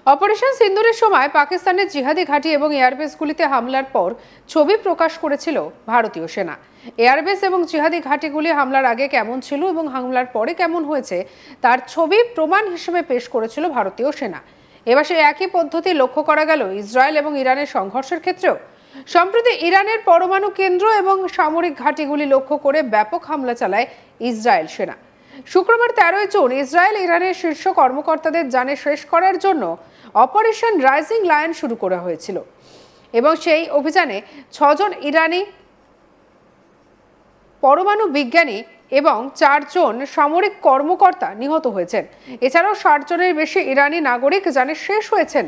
Operation সিন্দুরের সময় পাকিস্তানের জিহাদি ঘাঁটি এবং এয়ারবেসগুলিতে হামলার পর ছবি প্রকাশ করেছিল ভারতীয় সেনা। এয়ারবেস এবং জিহাদি ঘাঁটিগুলি হামলার আগে কেমন ছিল এবং হামলার পরে কেমন হয়েছে তার ছবি প্রমাণ হিসেবে পেশ করেছিল ভারতীয় সেনা। এবার সেই একই পদ্ধতি লক্ষ্য করা গেল ইসরায়েল এবং ইরানের সংঘর্ষের ক্ষেত্রেও। সম্প্রতি ইরানের পরমাণু কেন্দ্র এবং সামরিক ঘাঁটিগুলি লক্ষ্য করে ব্যাপক হামলা চালায় ইসরায়েল সেনা। শুক্রবার 13 জুন ইসরায়েল ইরানের শীর্ষ কর্মকর্তাদের জানে শেষ করার জন্য অপারেশন রাইজিং লায়ন শুরু করা হয়েছিল এবং সেই অভিযানে 6 জন ইরানি পরমাণু বিজ্ঞানী এবং 4 জন সামরিক কর্মকর্তা নিহত হয়েছেন। এছাড়াও 60 জনের বেশি ইরানি নাগরিক জানে শেষ হয়েছেন।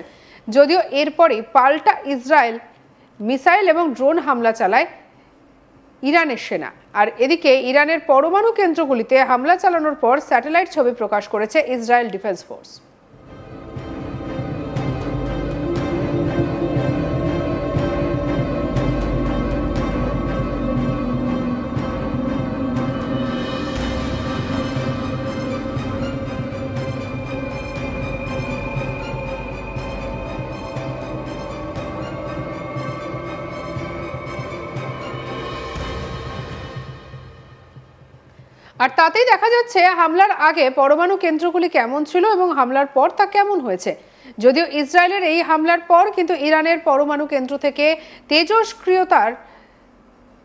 যদিও এরপরই পাল্টা ইসরায়েল মিসাইল এবং ড্রোন হামলা চালায় ইরানের সেনা। আর এদিকে ইরানের পরমাণু কেন্দ্রগুলিতে হামলা চালানোর পর স্যাটেলাইট ছবি প্রকাশ করেছে ইসরায়েল ডিফেন্স ফোর্স। আর তাতেই দেখা যাচ্ছে হামলার আগে পরমাণু কেন্দ্রগুলি কেমন ছিল এবং হামলার পর তা কেমন হয়েছে। যদিও ইসরায়েলের এই হামলার পর কিন্তু ইরানের পরমাণু কেন্দ্র থেকে তেজস্ক্রিয়তার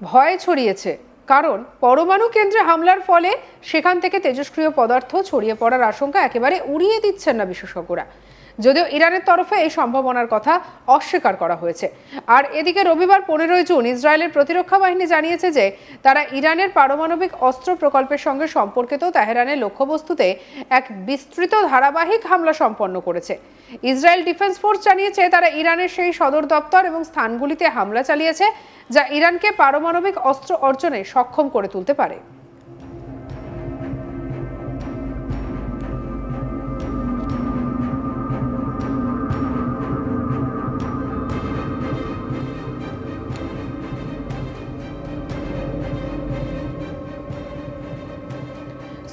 ভয় ছড়িয়েছে, কারণ পরমাণু কেন্দ্রে হামলার ফলে সেখান থেকে তেজস্ক্রিয় পদার্থ ছড়িয়ে পড়ার আশঙ্কা একেবারে উড়িয়ে দিচ্ছেন না বিশেষজ্ঞরা। যদিও ইরানের তরফে এই সম্ভাবনার কথা অস্বীকার করা হয়েছে। আর এদিকে রবিবার 15 জুন ইসরায়েলের প্রতিরক্ষা বাহিনী জানিয়েছে যে তারা ইরানের পারমাণবিক অস্ত্র প্রকল্পের সঙ্গে সম্পর্কিত তেহরানের লক্ষ্যবস্তুতে এক বিস্তৃত ধারাবাহিক হামলা সম্পন্ন করেছে। ইসরায়েল ডিফেন্স ফোর্স জানিয়েছে তারা ইরানের সেই সদর দপ্তর এবং স্থানগুলিতে হামলা চালিয়েছে যা ইরানকে পারমাণবিক অস্ত্র অর্জনে সক্ষম করে তুলতে পারে।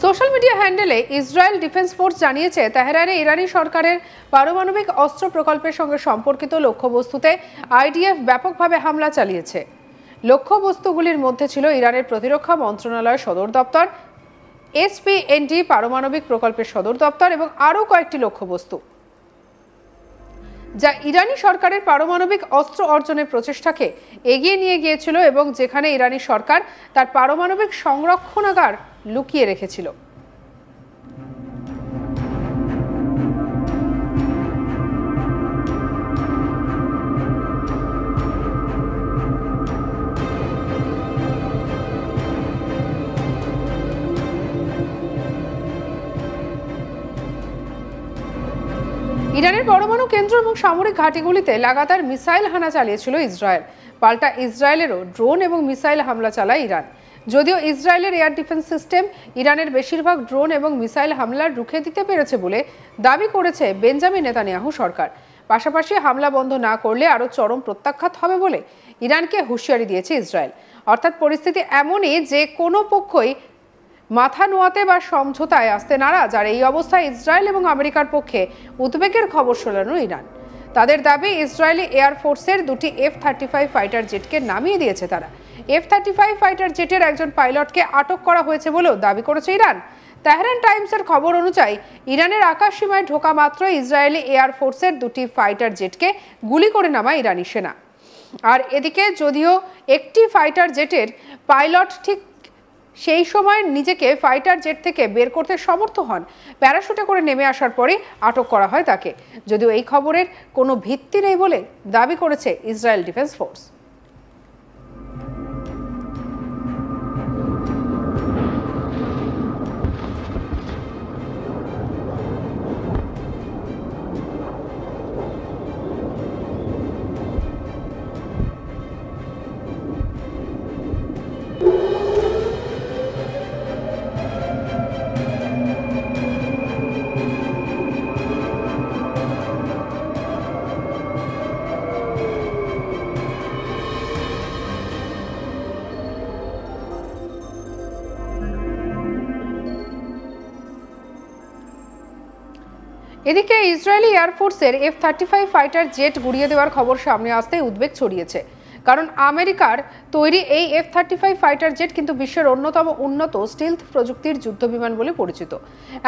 সোশ্যাল মিডিয়া হ্যান্ডেলে ইসরায়েল ডিফেন্স ফোর্স জানিয়েছে তেহরানে ইরানি সরকারের পারমাণবিক অস্ত্র প্রকল্পের সঙ্গে সম্পর্কিত লক্ষ্যবস্তুতে আইডিএফ ব্যাপকভাবে হামলা চালিয়েছে। লক্ষ্যবস্তুগুলির মধ্যে ছিল ইরানের প্রতিরক্ষা মন্ত্রণালয়ের সদর দপ্তর, এসপিএনডি পারমাণবিক প্রকল্পের সদর দপ্তর এবং আরও কয়েকটি লক্ষ্যবস্তু যা ইরানি সরকারের পারমাণবিক অস্ত্র অর্জনের প্রচেষ্টাকে এগিয়ে নিয়ে গিয়েছিল এবং যেখানে ইরানি সরকার তার পারমাণবিক সংরক্ষণাগার লুকিয়ে রেখেছিল। ইরানের পরমাণু কেন্দ্র এবং সামরিক ঘাঁটিগুলিতে লাগাতার মিসাইল হানা চালিয়েছিল ইসরায়েল। পাল্টা ইসরায়েলেরও ড্রোন এবং মিসাইল হামলা চালায় ইরান। যদিও ইসরায়েলের এয়ার ডিফেন্স সিস্টেম ইরানের বেশিরভাগ ড্রোন এবং মিসাইল হামলা রুখে দিতে পেরেছে বলে দাবি করেছে বেঞ্জামিন নেতানিয়াহু সরকার। পাশাপাশি হামলা বন্ধ না করলে আরও চরম প্রত্যাঘাত হবে বলে ইরানকে হুঁশিয়ারি দিয়েছে ইসরায়েল। অর্থাৎ পরিস্থিতি এমনই যে কোনো পক্ষই মাথা নোয়াতে বা সমঝোতায় আসতে নারাজ। আর এই অবস্থায় ইসরায়েল এবং আমেরিকার পক্ষে উদ্বেগের খবর শোনানো ইরান। তাদের দাবি ইসরায়েলি এয়ারফোর্সের 2টি F-35 ফাইটার জেটকে নামিয়ে দিয়েছে তারা। F-35 ফাইটার জেটের একজন পাইলটকে আটক করা হয়েছে বলেও দাবি করেছে ইরান। তেহরান টাইমসের খবর অনুযায়ী ইরানের আকাশ সীমায় ঢোকা মাত্র ইসরায়েলি এয়ারফোর্সের 2টি ফাইটার জেটকে গুলি করে নামায় ইরানি সেনা। আর এদিকে যদিও একটি ফাইটার জেটের পাইলট ঠিক সেই সময় নিজেকে ফাইটার জেট থেকে বের করতে সমর্থ হন, প্যারাশুটে করে নেমে আসার পরে আটক করা হয় তাকে। যদিও এই খবরের কোনো ভিত্তি নেই বলে দাবি করেছে ইসরায়েল ডিফেন্স ফোর্স। এদিকে ইসরায়েলি এয়ারফোর্সের F-35 ফাইটার জেট গুড়িয়ে দেওয়ার খবর সামনে আসতেই উদ্বেগ ছড়িয়েছে। কারণ আমেরিকার তৈরি এই F-35 ফাইটার জেট কিন্তু বিশ্বের অন্যতম উন্নত স্টিলথ প্রযুক্তির যুদ্ধবিমান বলে পরিচিত।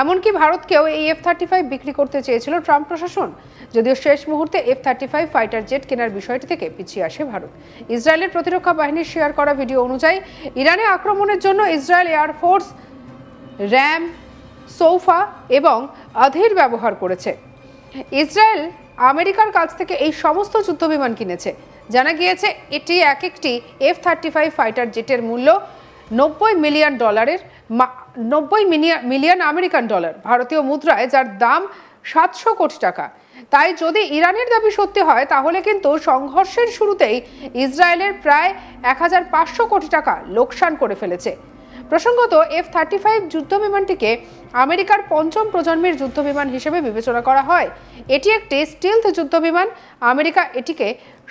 এমনকি ভারতকেও এই F-35 বিক্রি করতে চেয়েছিল ট্রাম্প প্রশাসন। যদিও শেষ মুহূর্তে F-35 ফাইটার জেট কেনার বিষয়টি থেকে পিছিয়ে আসে ভারত। ইসরায়েলের প্রতিরক্ষা বাহিনীর শেয়ার করা ভিডিও অনুযায়ী ইরানে আক্রমণের জন্য ইসরায়েল এয়ারফোর্স র্যাম, সোফা এবং আধির ব্যবহার করেছে। ইসরায়েল আমেরিকার কাছ থেকে এই সমস্ত যুদ্ধবিমান কিনেছে। জানা গিয়েছে এটি এক একটি F-35 ফাইটার জেটের মূল্য $90 মিলিয়ন আমেরিকান ডলার, ভারতীয় মুদ্রায় যার দাম 700 কোটি টাকা। তাই যদি ইরানের দাবি সত্যি হয় তাহলে কিন্তু সংঘর্ষের শুরুতেই ইসরায়েলের প্রায় 1500 কোটি টাকা লোকসান করে ফেলেছে। প্রসঙ্গত F-35 যুদ্ধবিমানটিকে আমেরিকার পঞ্চম প্রজন্মের যুদ্ধবিমান হিসেবে বিবেচনা করা হয়। এটি একটি স্টিলথ যুদ্ধবিমান। আমেরিকা এটিকে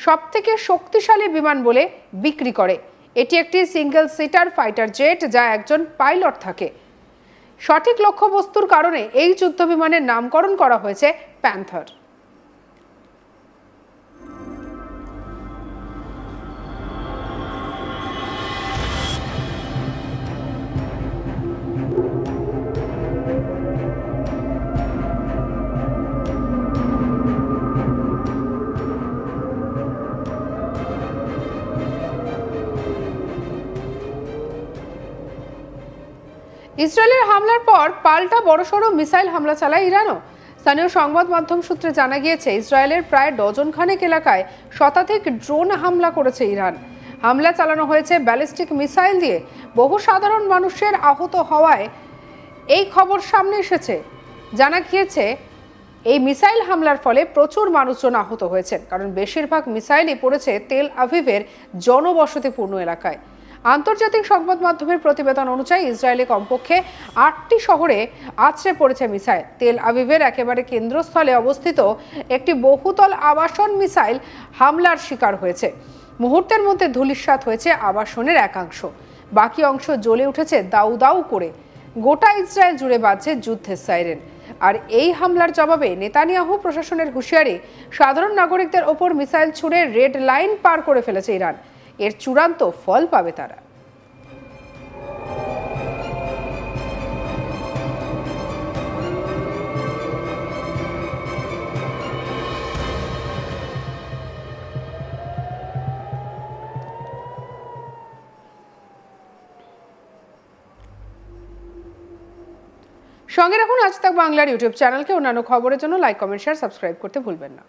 সবথেকে শক্তিশালী বিমান বলে বিক্রি করে। এটি একটি সিঙ্গেল সিটার ফাইটার জেট যা একজন পাইলট থাকে। সঠিক লক্ষ্যবস্তুর কারণে এই যুদ্ধবিমানের নামকরণ করা হয়েছে প্যান্থার। ইসরায়েলের হামলার পর পাল্টা বড়সড় মিসাইল হামলা চালায় ইরানও। স্থানীয় সংবাদ মাধ্যম সূত্রে জানা গিয়েছে ইসরায়েলের প্রায় ডজন খানেক এলাকায় শতাধিক ড্রোন হামলা করেছে ইরান। হামলা চালানো হয়েছে ব্যালিস্টিক মিসাইল দিয়ে। বহু সাধারণ মানুষের আহত হওয়ায় এই খবর সামনে এসেছে। জানা গিয়েছে এই মিসাইল হামলার ফলে প্রচুর মানুষজন আহত হয়েছেন, কারণ বেশিরভাগ মিসাইলই পড়েছে তেল আভিভের জনবসতিপূর্ণ এলাকায়। আন্তর্জাতিক সংবাদ মাধ্যমের প্রতিবেদন অনুযায়ী ইসরায়েলে কমপক্ষে 8টি শহরে আছড়ে পড়েছে মিসাইল। তেল আভিভের একেবারে কেন্দ্রস্থলে অবস্থিত একটি বহুতল আবাসন মিসাইল হামলার শিকার হয়েছে। মুহূর্তের মধ্যে ধূলিসাৎ হয়েছে আবাসনের একাংশ, বাকি অংশ জ্বলে উঠেছে দাউ দাউ করে। গোটা ইসরায়েল জুড়ে বাজছে যুদ্ধের সাইরেন। আর এই হামলার জবাবে নেতানিয়াহু প্রশাসনের হুঁশিয়ারি, সাধারণ নাগরিকদের ওপর মিসাইল ছুড়ে রেড লাইন পার করে ফেলেছে ইরান। এর চূড়ান্ত ফল পাবে তারা। সঙ্গে রাখুন আজ তাক বাংলার ইউটিউব চ্যানেলকে। অন্যান্য খবরের জন্য লাইক, কমেন্ট, শেয়ার, সাবস্ক্রাইব করতে ভুলবেন না।